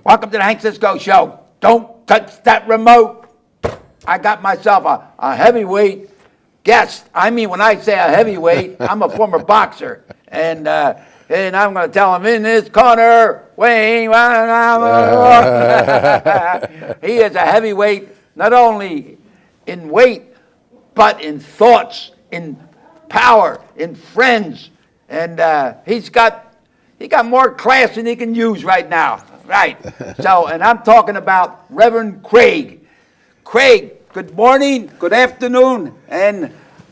Welcome to the Hank Cisco Show. Don't touch that remote. I got myself a heavyweight guest. I mean, when I say a heavyweight, I'm a former boxer. And I'm going to tell him in this corner, Wayne. He is a heavyweight, not only in weight, but in thoughts, in power, in friends. And he got more class than he can use right now. Right. So, and I'm talking about Reverend Craig. Craig, good morning, good afternoon, and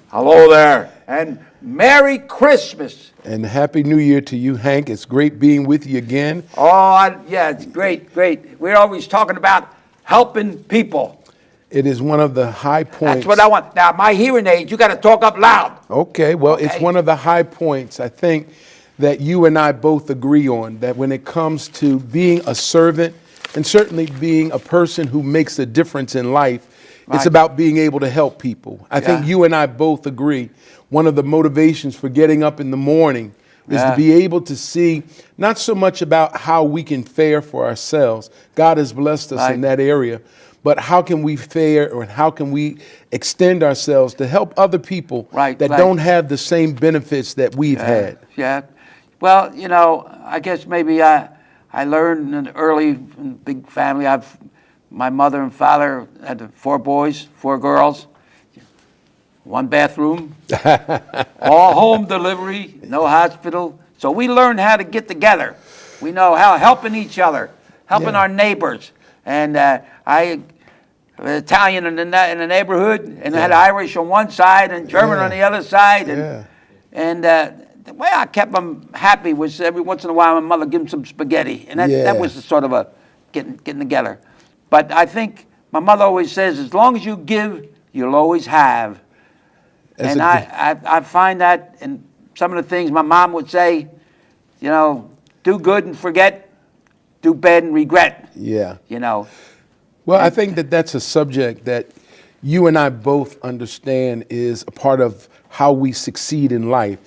hello there, and Merry Christmas. And Happy New Year to you, Hank. It's great being with you again. Oh, yeah, it's great, great. We're always talking about helping people. It is one of the high points. That's what I want. Now, my hearing aids, you got to talk up loud. Okay, well, It's one of the high points, I think, that you and I both agree on, that when it comes to being a servant and certainly being a person who makes a difference in life, It's about being able to help people. I think you and I both agree. One of the motivations for getting up in the morning is to be able to see not so much about how we can fare for ourselves. God has blessed us in that area. But how can we fare, or how can we extend ourselves to help other people that don't have the same benefits that we've had? Yeah. Well, you know, I guess maybe I learned in early big family. My mother and father had 4 boys, 4 girls, 1 bathroom, all home delivery, no hospital. So we learned how to get together. We know how helping each other, helping our neighbors. And I Italian in the neighborhood, and had Irish on one side and German on the other side. And the way I kept them happy was every once in a while my mother give them some spaghetti, and that was sort of a getting together. But I think my mother always says, as long as you give, you'll always have. And I find that in some of the things my mom would say, you know, do good and forget, do bad and regret. Yeah. You know. Well, I think that's a subject that you and I both understand is a part of how we succeed in life.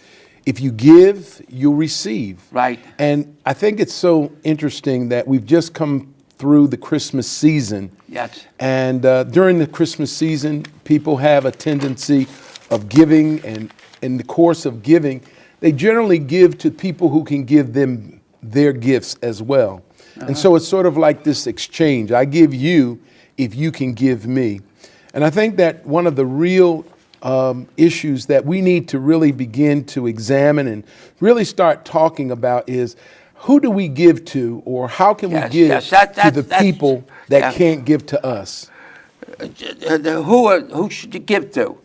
If you give, you'll receive. Right. And I think it's so interesting that we've just come through the Christmas season. Yes. And during the Christmas season, people have a tendency of giving, and in the course of giving, they generally give to people who can give them their gifts as well. And so it's sort of like this exchange. I give you if you can give me. And I think that one of the real issues that we need to really begin to examine and really start talking about is, who do we give to, or how can we give to the people that can't give to us? Who should you give to?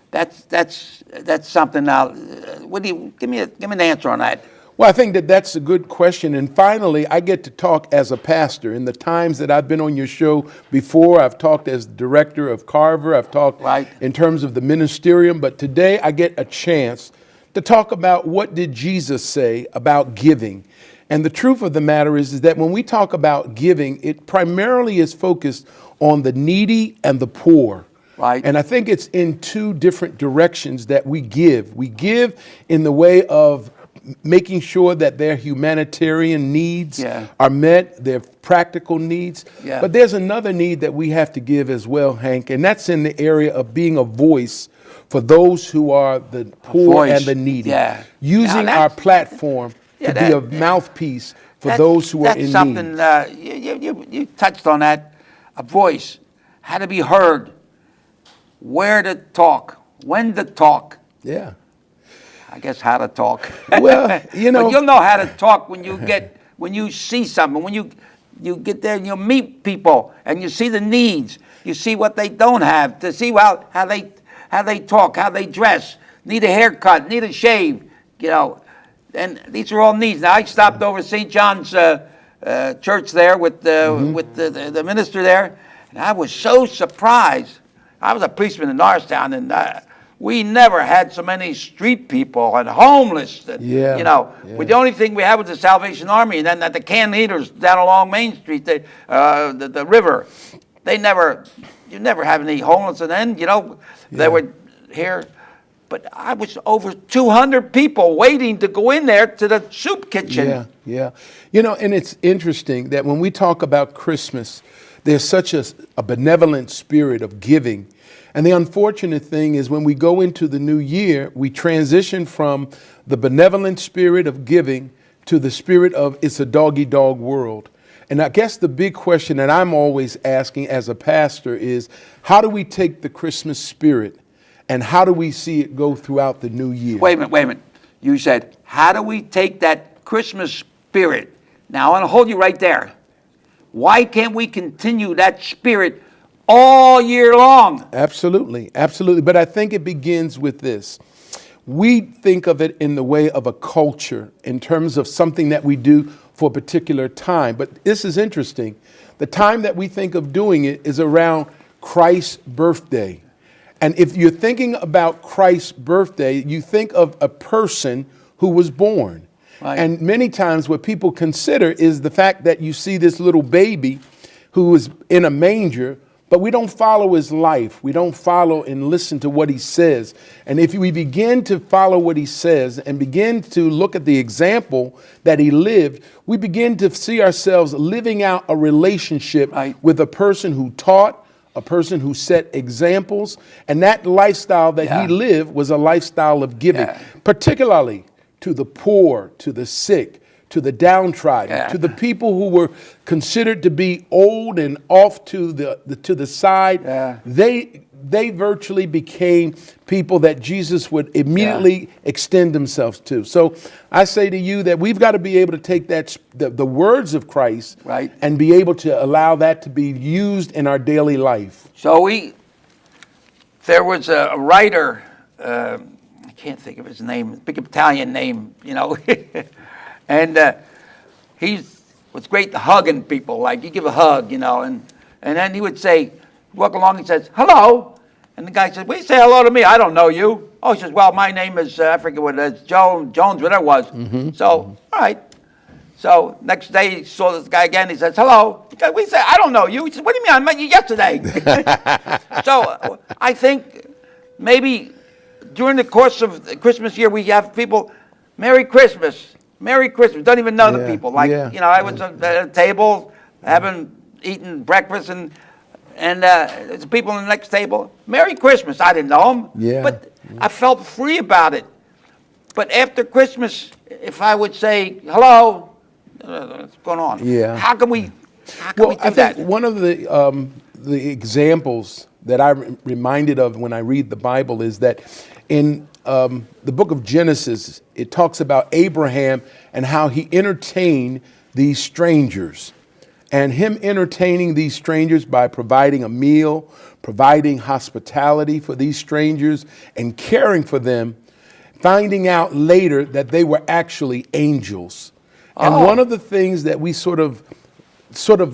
That's something. Now, give me an answer on that. Well, I think that's a good question. And finally, I get to talk as a pastor. In the times that I've been on your show before, I've talked as director of Carver. I've talked in terms of the ministerium. But today I get a chance to talk about, what did Jesus say about giving? And the truth of the matter is that when we talk about giving, it primarily is focused on the needy and the poor. And I think it's in 2 different directions that we give. We give in the way of making sure that their humanitarian needs are met, their practical needs. But there's another need that we have to give as well, Hank, and that's in the area of being a voice for those who are the poor and the needy. Using our platform to be a mouthpiece for those who are in need. That's something, you touched on that, a voice, how to be heard, where to talk, when to talk. I guess how to talk. Well, you know. But you'll know how to talk when you see something, when you get there and you meet people and you see the needs, you see what they don't have, to see how they talk, how they dress, need a haircut, need a shave, you know. And these are all needs. Now, I stopped over St. John's church there with the minister there, and I was so surprised. I was a policeman in Norristown, and we never had so many street people and homeless. And, you know, the only thing we had was the Salvation Army, and then the can eaters down along Main Street, the river. You never have any homeless. And then, you know, they were here. But I was over 200 people waiting to go in there to the soup kitchen. Yeah, yeah. You know, and it's interesting that when we talk about Christmas, there's such a benevolent spirit of giving. And the unfortunate thing is when we go into the new year, we transition from the benevolent spirit of giving to the spirit of it's a dog-eat-dog world. And I guess the big question that I'm always asking as a pastor is, how do we take the Christmas spirit and how do we see it go throughout the new year? Wait a minute. You said, how do we take that Christmas spirit? Now, I want to hold you right there. Why can't we continue that spirit all year long? Absolutely, absolutely. But I think it begins with this. We think of it in the way of a culture, in terms of something that we do for a particular time. But this is interesting. The time that we think of doing it is around Christ's birthday. And if you're thinking about Christ's birthday, you think of a person who was born. Right. And many times what people consider is the fact that you see this little baby who is in a manger, but we don't follow his life. We don't follow and listen to what he says. And if we begin to follow what he says and begin to look at the example that he lived, we begin to see ourselves living out a relationship with a person who taught, a person who set examples, and that lifestyle that he lived was a lifestyle of giving, particularly to the poor, to the sick, to the downtrodden, to the people who were considered to be old and off to the side. They virtually became people that Jesus would immediately extend themselves to. So I say to you that we've got to be able to take that the words of Christ and be able to allow that to be used in our daily life. So there was a writer, I can't think of his name, big Italian name, you know, and he was great at hugging people, like you give a hug, you know, and then he would say, walk along and says, hello. And the guy said, well, you say hello to me. I don't know you. Oh, he says, well, my name is, I forget what it is, Jones, whatever it was. So, all right. So next day he saw this guy again. He says, hello. He goes, we say, I don't know you. He says, what do you mean? I met you yesterday. So I think maybe during the course of the Christmas year, we have people, Merry Christmas. Merry Christmas. Don't even know the people. Like, you know, I was at a table eating breakfast and there's people on the next table. Merry Christmas. I didn't know them. But I felt free about it. But after Christmas, if I would say, hello, what's going on? How can we do I that? think one of the examples that I'm reminded of when I read the Bible is that in the book of Genesis, it talks about Abraham and how he entertained these strangers. And him entertaining these strangers by providing a meal, providing hospitality for these strangers, and caring for them, finding out later that they were actually angels. And one of the things that we sort of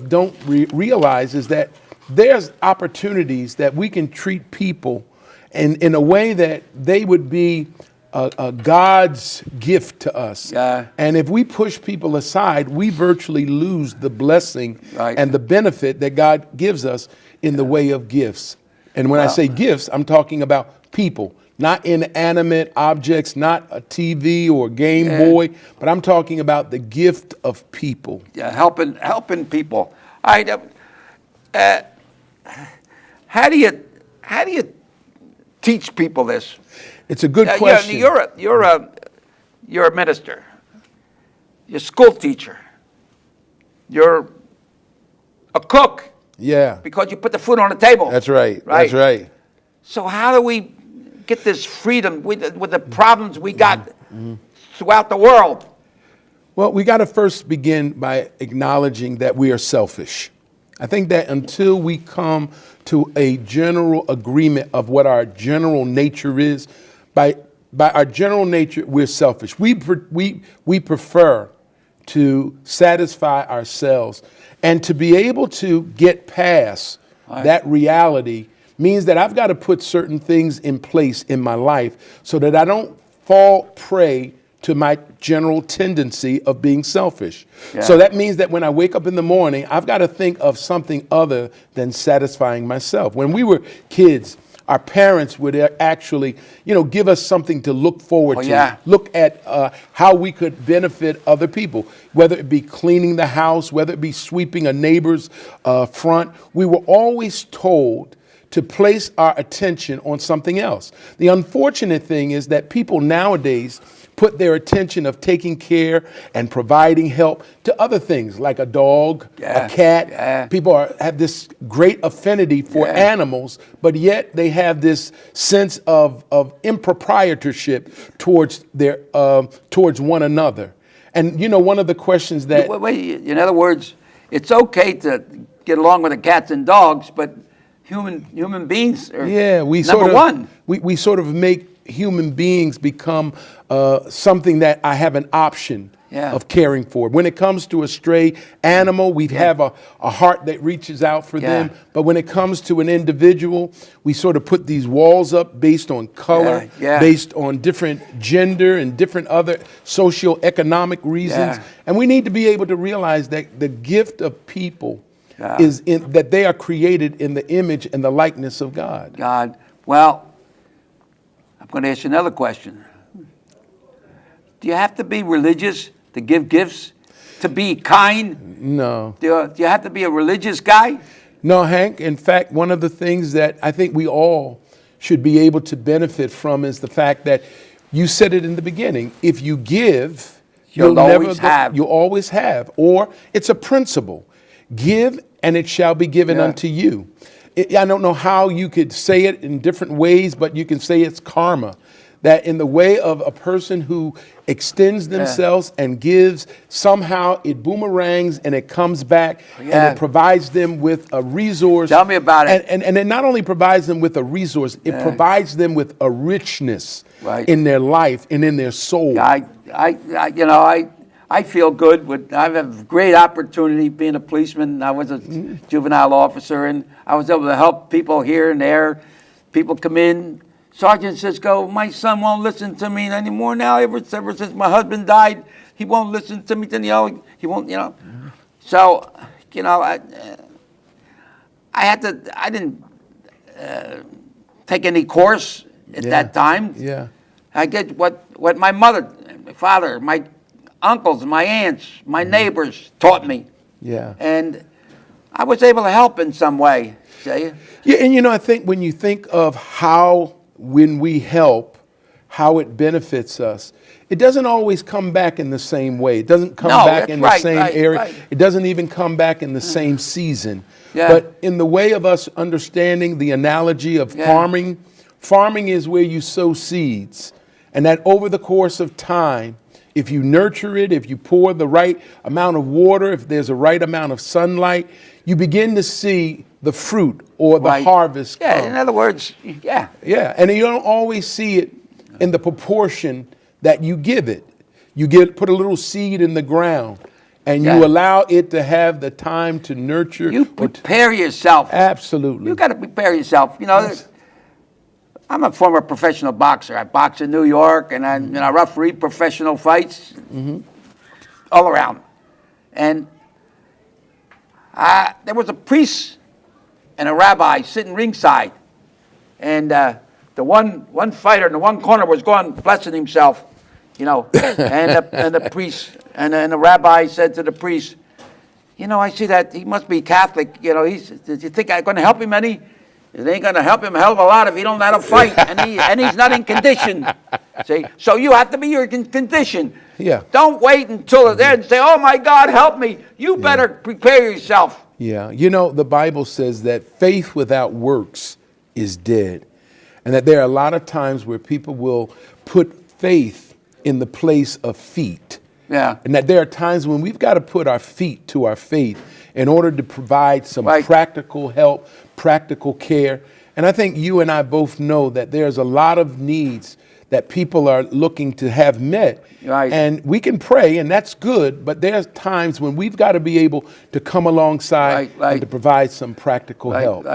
don't realize is that there's opportunities that we can treat people in a way that they would be a God's gift to us. And if we push people aside, we virtually lose the blessing and the benefit that God gives us in the way of gifts. And when I say gifts, I'm talking about people, not inanimate objects, not a TV or Game Boy, but I'm talking about the gift of people. Helping people. All right. How do you teach people this? It's a good question. You're a minister. You're a school teacher. You're a cook. Because you put the food on the table. That's right. That's right. So how do we get this freedom with the problems we got throughout the world? Well, we got to first begin by acknowledging that we are selfish. I think that until we come to a general agreement of what our general nature is, by our general nature, we're selfish. We prefer to satisfy ourselves, and to be able to get past that reality means that I've got to put certain things in place in my life so that I don't fall prey to my general tendency of being selfish. So that means that when I wake up in the morning, I've got to think of something other than satisfying myself. When we were kids, our parents would actually, give us something to look forward to. Yeah. Look at how we could benefit other people, whether it be cleaning the house, whether it be sweeping a neighbor's front. We were always told to place our attention on something else. The unfortunate thing is that people nowadays put their attention of taking care and providing help to other things like a dog, a cat. Yeah. People have this great affinity for animals, but yet they have this sense of improprietorship towards towards one another. And one of the questions that Wait, in other words, it's okay to get along with the cats and dogs, but human beings are number one. We sort of make human beings become something that I have an option of caring for. When it comes to a stray animal, we have a heart that reaches out for them. But when it comes to an individual, we sort of put these walls up based on color, based on different gender and different other socioeconomic reasons. And we need to be able to realize that the gift of people is that they are created in the image and the likeness of God. Well, I'm going to ask you another question. Do you have to be religious to give gifts? To be kind? No. Do you have to be a religious guy? No, Hank. In fact, one of the things that I think we all should be able to benefit from is the fact that you said it in the beginning. If you give, you'll always have. You'll always have. Or it's a principle. Give and it shall be given unto you. I don't know how you could say it in different ways, but you can say it's karma. That in the way of a person who extends themselves and gives, somehow it boomerangs and it comes back and it provides them with a resource. Tell me about it. And it not only provides them with a resource, it provides them with a richness in their life and in their soul. I feel good. I have a great opportunity being a policeman. I was a juvenile officer, and I was able to help people here and there. People come in. Sergeant Cisco, my son won't listen to me anymore now. Ever since my husband died, he won't listen to me. He won't. So, I didn't take any course at that time. I get what my mother, my father, my uncles, my aunts, my neighbors taught me. And I was able to help in some way. See? Yeah, and I think when you think of when we help, how it benefits us, it doesn't always come back in the same way. It doesn't come back in the same area. Right. It doesn't even come back in the same season. But in the way of us understanding the analogy of farming is where you sow seeds. And that over the course of time, if you nurture it, if you pour the right amount of water, if there's a right amount of sunlight, you begin to see the fruit or the harvest come. In other words, Yeah, and you don't always see it in the proportion that you give it. You put a little seed in the ground, and you allow it to have the time to nurture. You prepare yourself. Absolutely. You got to prepare yourself. I'm a former professional boxer. I box in New York, and I referee professional fights all around. And there was a priest and a rabbi sitting ringside, and the one fighter in the one corner was going blessing himself, and the priest and the rabbi said to the priest, I see that he must be Catholic. Do you think I'm going to help him any? It ain't going to help him a hell of a lot if he don't know how to fight, and he's not in condition. See, so you have to be in condition. Don't wait until it's there and say, "Oh my God, help me!" You better prepare yourself. The Bible says that faith without works is dead, and that there are a lot of times where people will put faith in the place of feet. And that there are times when we've got to put our feet to our faith in order to provide some practical help, practical care. And I think you and I both know that there's a lot of needs that people are looking to have met. And we can pray, and that's good, but there's times when we've got to be able to come alongside and to provide some practical help.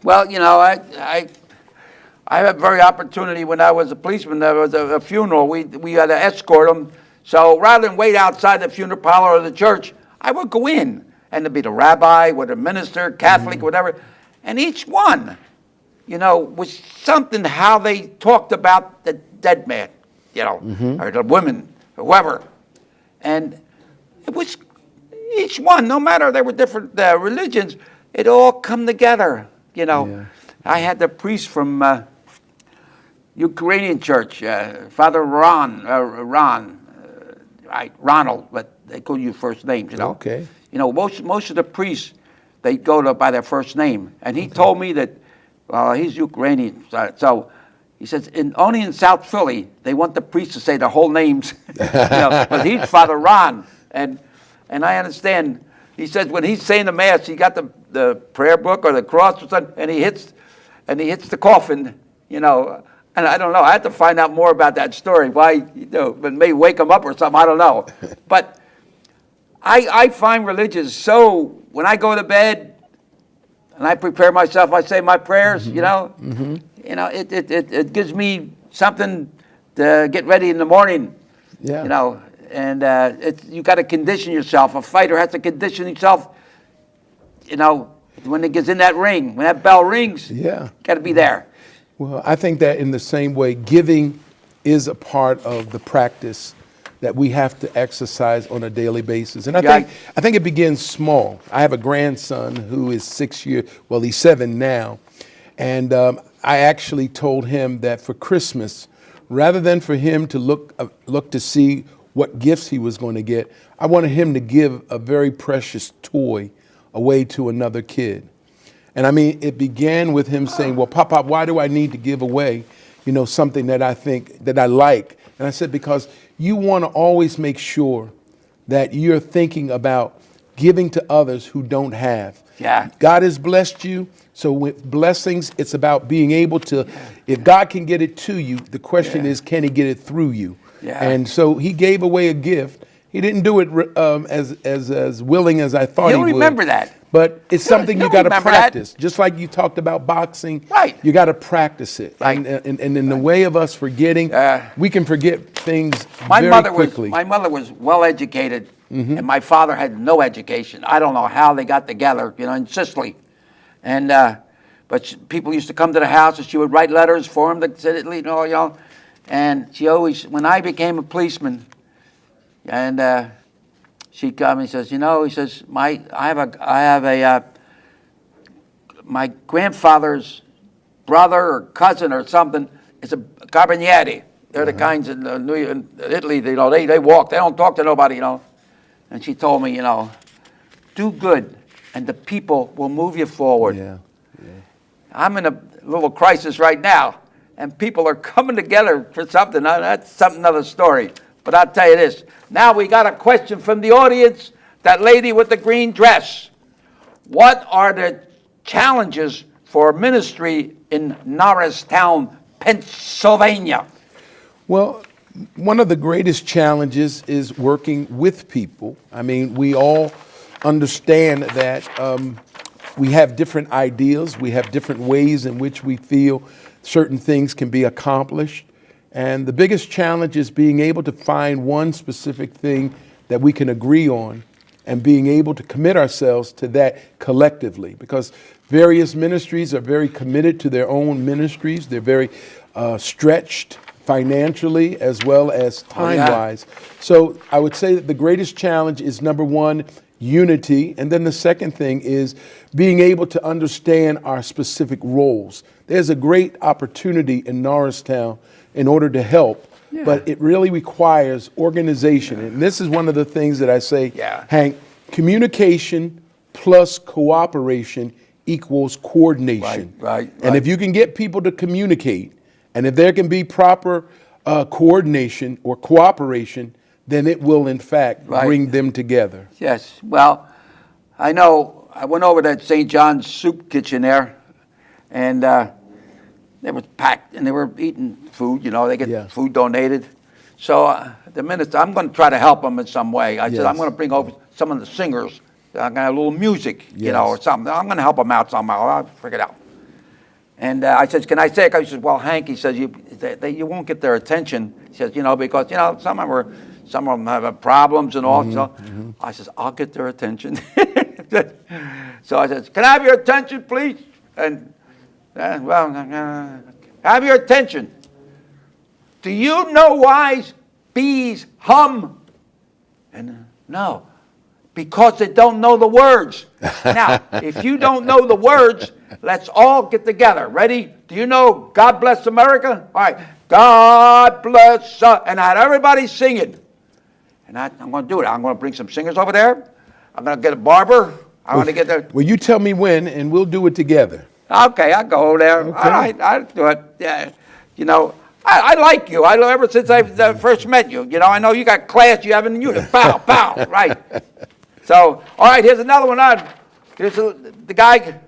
Well, I had a very opportunity when I was a policeman. There was a funeral. We had to escort them. So rather than wait outside the funeral parlor of the church, I would go in, and there'd be the rabbi, or the minister, Catholic, whatever, and each one was something how they talked about the dead man, or the women, whoever. And it was each one, no matter they were different religions, it all come together, Yeah. I had the priest from Ukrainian church, Father Ronald, but they call you first names, Okay. Most of the priests, they go by their first name. And he told me that, well, he's Ukrainian, so he says, only in South Philly, they want the priest to say their whole names, because he's Father Ron. And I understand, he says when he's saying the Mass, he got the prayer book or the cross or something, and he hits the coffin, and I don't know. I have to find out more about that story. Why, but maybe wake him up or something. I don't know. But I find religious so, when I go to bed and I prepare myself, I say my prayers, it gives me something to get ready in the morning, Yeah. And you got to condition yourself. A fighter has to condition himself, when it gets in that ring, when that bell rings, got to be there. Well, I think that in the same way, giving is a part of the practice that we have to exercise on a daily basis. And I think it begins small. I have a grandson who is 6 years, well, he's 7 now. And I actually told him that for Christmas, rather than for him to look to see what gifts he was going to get, I wanted him to give a very precious toy away to another kid. And I mean, it began with him saying, well, Papa, why do I need to give away, something that I think that I like? And I said, because you want to always make sure that you're thinking about giving to others who don't have. Yeah. God has blessed you. So with blessings, it's about being able to, if God can get it to you, the question is, can he get it through you? Yeah. And so he gave away a gift. He didn't do it as willing as I thought he would. You'll remember that. But it's something you got to remember practice. Just like you talked about boxing, Right. you got to practice it. Right. And in the way of us forgetting, we can forget things very quickly. My mother was well educated, and my father had no education. I don't know how they got together, in Sicily. And but people used to come to the house, and she would write letters for him to sit, And she always, when I became a policeman, and she'd come and says, he says, my grandfather's brother or cousin or something is a carabinieri. They're the kinds in Italy, they walk, they don't talk to nobody, And she told me, do good, and the people will move you forward. Yeah. I'm in a little crisis right now, and people are coming together for something. Now, that's another story. But I'll tell you this. Now we got a question from the audience. That lady with the green dress. What are the challenges for ministry in Norristown, Pennsylvania? Well, one of the greatest challenges is working with people. I mean, we all understand that we have different ideas. We have different ways in which we feel certain things can be accomplished. And the biggest challenge is being able to find one specific thing that we can agree on and being able to commit ourselves to that collectively, because various ministries are very committed to their own ministries. They're very stretched financially as well as time-wise. So I would say that the greatest challenge is, number one, unity. And then the second thing is being able to understand our specific roles. There's a great opportunity in Norristown in order to help, but it really requires organization. And this is one of the things that I say, Hank, communication plus cooperation equals coordination. Right. And if you can get people to communicate, and if there can be proper coordination or cooperation, then it will, in fact, bring them together. Yes. Well, I know I went over to St. John's Soup Kitchen there, and they were packed, and they were eating food. They get food donated. So the minister, I'm going to try to help them in some way. I said, I'm going to bring over some of the singers. I'm going to have a little music, or something. I'm going to help them out somehow. I'll figure it out. And I said, can I say it? He says, well, Hank, he says, you won't get their attention. He says, because, some of them have problems and all. So I says, I'll get their attention. So I said, can I have your attention, please? And Have your attention. Do you know why bees hum? And no, because they don't know the words. Now, if you don't know the words, let's all get together. Ready? Do you know God Bless America? All right. God bless, and I had everybody singing. And I'm going to do it. I'm going to bring some singers over there. I'm going to get a barber. I'm going to get there. Well, you tell me when, and we'll do it together. Okay, I'll go over there. Okay. All right, I'll do it. Yeah, you know, I like you. I ever since I first met you. You know, I know you got class you haven't used. Pow, pow, right. So, all right, here's another one. Here's the guy.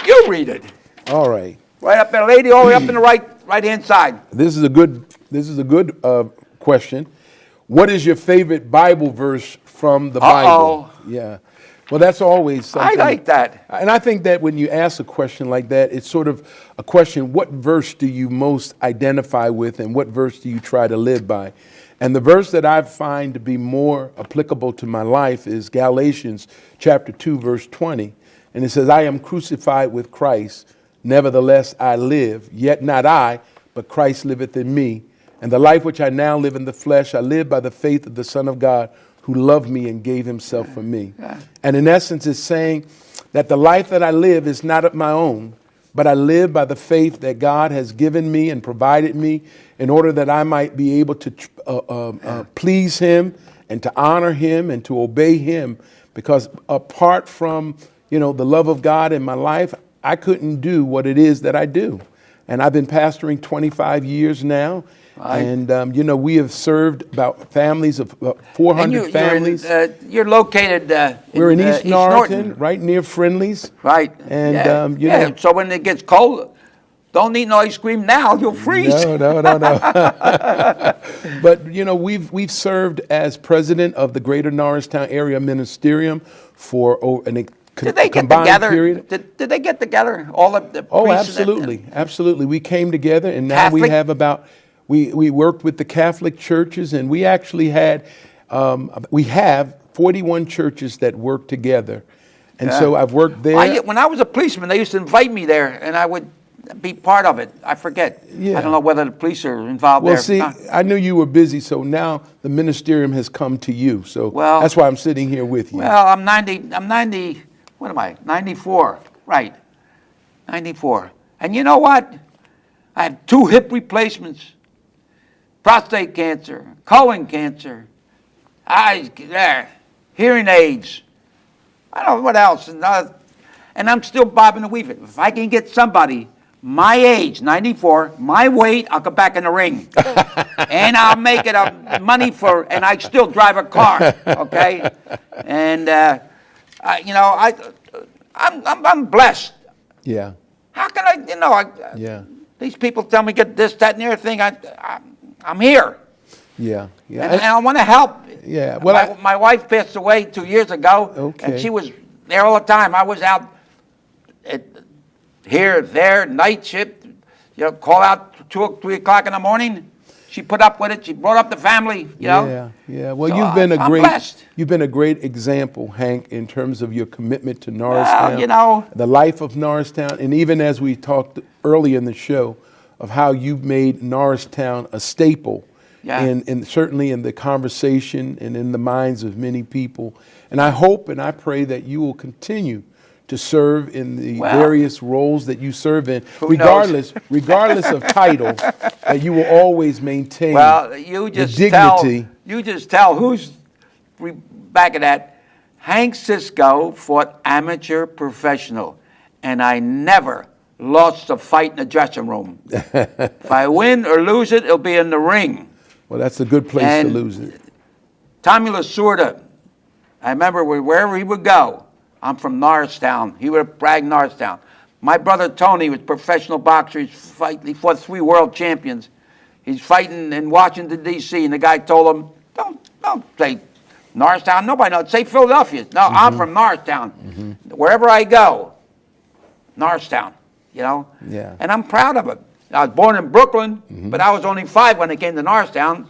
You read it. All right. Right up there, lady, all the way up in the right-hand side. This is a good question. What is your favorite Bible verse from the Bible? Yeah. Well, that's always something. I like that. And I think that when you ask a question like that, it's sort of a question, what verse do you most identify with and what verse do you try to live by? And the verse that I find to be more applicable to my life is Galatians chapter 2, verse 20. And it says, I am crucified with Christ. Nevertheless, I live, yet not I, but Christ liveth in me. And the life which I now live in the flesh, I live by the faith of the Son of God, who loved me and gave himself for me. And in essence, it's saying that the life that I live is not of my own, but I live by the faith that God has given me and provided me in order that I might be able to please him and to honor him and to obey him. Because apart from, the love of God in my life, I couldn't do what it is that I do. And I've been pastoring 25 years now. Right. And, we have served about families of 400 families. You're located we're in East Norriton, right near Friendly's. Right. And, so when it gets cold, don't eat no ice cream now. You'll freeze. No. But, we've served as president of the Greater Norristown Area Ministerium for an did they get together? Period. Did they get together? All of the absolutely. We came together, and now Catholic? we have about. We worked with the Catholic churches, and we actually had we have 41 churches that work together, and so I've worked there. When I was a policeman, they used to invite me there, and I would be part of it. I forget. I don't know whether the police are involved there. Well, see, I knew you were busy, so now the ministerium has come to you. So that's why I'm sitting here with you. Well, I'm 90. What am I? 94. Right. 94. And you know what? I have 2 hip replacements, prostate cancer, colon cancer, eyes there, hearing aids. I don't know what else. And I'm still bobbing and weaving. If I can get somebody my age, 94, my weight, I'll come back in the ring. And I'll make it money and I still drive a car, okay? And, I'm blessed. Yeah. How can I, these people tell me get this, that, and the other thing. I'm here. Yeah. And I want to help. Yeah. Well, my wife passed away 2 years ago, and she was there all the time. I was out here, there, night shift. Call out 2 or 3 o'clock in the morning. She put up with it. She brought up the family. Yeah. Well, so you've been a great example, Hank, in terms of your commitment to Norristown. The life of Norristown, and even as we talked earlier in the show, of how you've made Norristown a staple, and certainly in the conversation and in the minds of many people. And I hope and I pray that you will continue to serve in the various roles that you serve in, regardless of title, that you will always maintain you just the dignity. You just tell who's back of that. Hank Cisco fought amateur professional, and I never lost a fight in the dressing room. If I win or lose it, it'll be in the ring. Well, that's a good place to lose it. Tommy Lasorda, I remember wherever he would go, I'm from Norristown. He would brag Norristown. My brother Tony was a professional boxer. He fought 3 world champions. He's fighting in Washington, D.C., and the guy told him, don't say Norristown. Nobody knows. Say Philadelphia. No, I'm from Norristown. Wherever I go, Norristown, Yeah. And I'm proud of it. I was born in Brooklyn, but I was only 5 when I came to Norristown,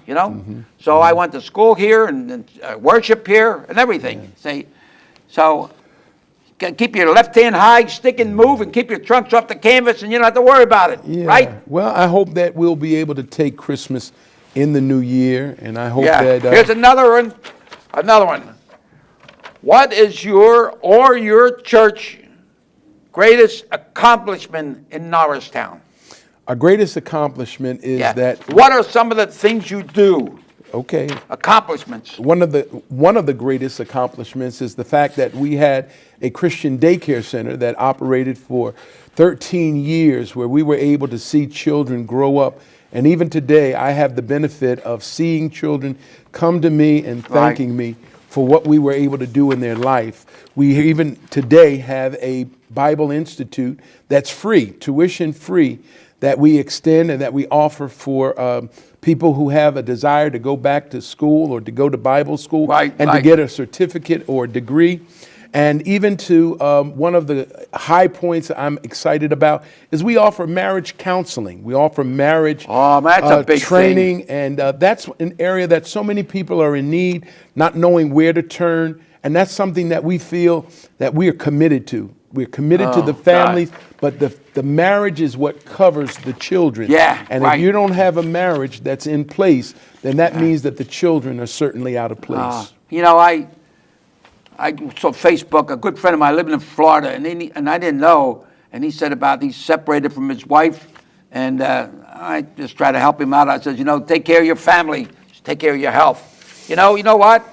So I went to school here and worship here and everything. So keep your left hand high, stick and move, and keep your trunks off the canvas, and you don't have to worry about it, Yeah. right? Well, I hope that we'll be able to take Christmas in the new year, and I hope Yeah. that. Here's another one. Another one. What is your church greatest accomplishment in Norristown? Our greatest accomplishment is that. What are some of the things you do? Okay. Accomplishments. One of the greatest accomplishments is the fact that we had a Christian daycare center that operated for 13 years, where we were able to see children grow up. And even today, I have the benefit of seeing children come to me and thanking me for what we were able to do in their life. We even today have a Bible Institute that's free, tuition free, that we extend and that we offer for people who have a desire to go back to school or to go to Bible school to get a certificate or a degree. And even to one of the high points I'm excited about is we offer marriage counseling. We offer marriage that's a big training, and that's an area that so many people are in need, not knowing where to turn. And that's something that we feel that we are committed to. We're committed to the families, but the marriage is what covers the children. Yeah, and if you don't have a marriage that's in place, then that means that the children are certainly out of place. You know, I saw Facebook, a good friend of mine living in Florida, and I didn't know, and he said about he's separated from his wife, and I just try to help him out. I said, take care of your family, just take care of your health. You know what?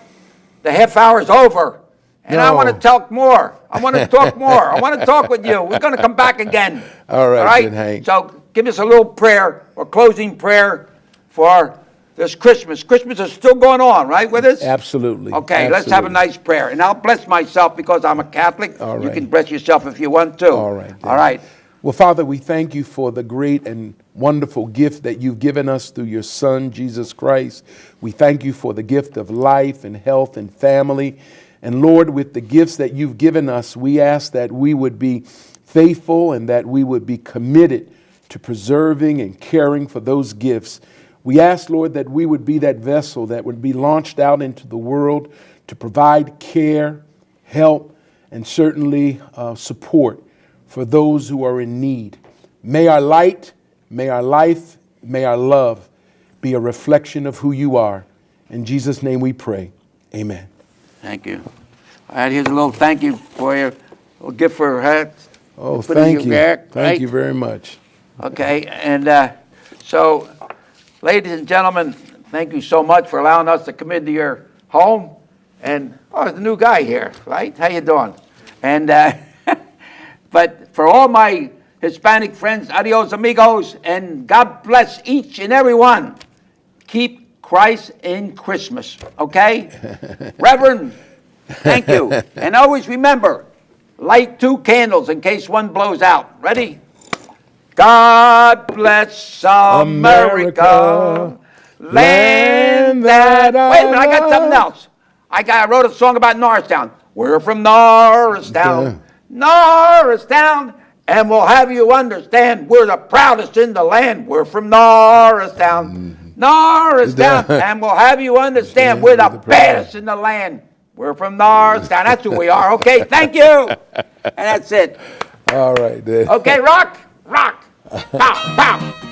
The half hour's over. And I want to talk more. I want to talk more. I want to talk with you. We're going to come back again. All right, then, Hank. So give us a little prayer or closing prayer for this Christmas. Christmas is still going on, right, with us? Absolutely. Okay, let's have a nice prayer. And I'll bless myself because I'm a Catholic. All right. You can bless yourself if you want to. All right. Then. All right. Well, Father, we thank you for the great and wonderful gift that you've given us through your Son, Jesus Christ. We thank you for the gift of life and health and family. And Lord, with the gifts that you've given us, we ask that we would be faithful and that we would be committed to preserving and caring for those gifts. We ask, Lord, that we would be that vessel that would be launched out into the world to provide care, help, and certainly support for those who are in need. May our light, may our life, may our love be a reflection of who you are. In Jesus' name we pray. Amen. Thank you. All right, here's a little thank you for you. A little gift for her. Oh, thank you. Thank you very much. Okay, and so, ladies and gentlemen, thank you so much for allowing us to come into your home. And, there's a new guy here, right? How you doing? And, but for all my Hispanic friends, adios amigos, and God bless each and every one. Keep Christ in Christmas, okay? Reverend, thank you. And always remember, light 2 candles in case one blows out. Ready? God bless America, land that I Wait a minute, I got something else. I wrote a song about Norristown. We're from Norristown, Norristown, and we'll have you understand we're the proudest in the land. We're from Norristown. Norristown, and we'll have you understand we're the baddest in the land. We're from Norristown. That's who we are. Okay, thank you. And that's it. All right, then. Okay, rock. Pow, pow.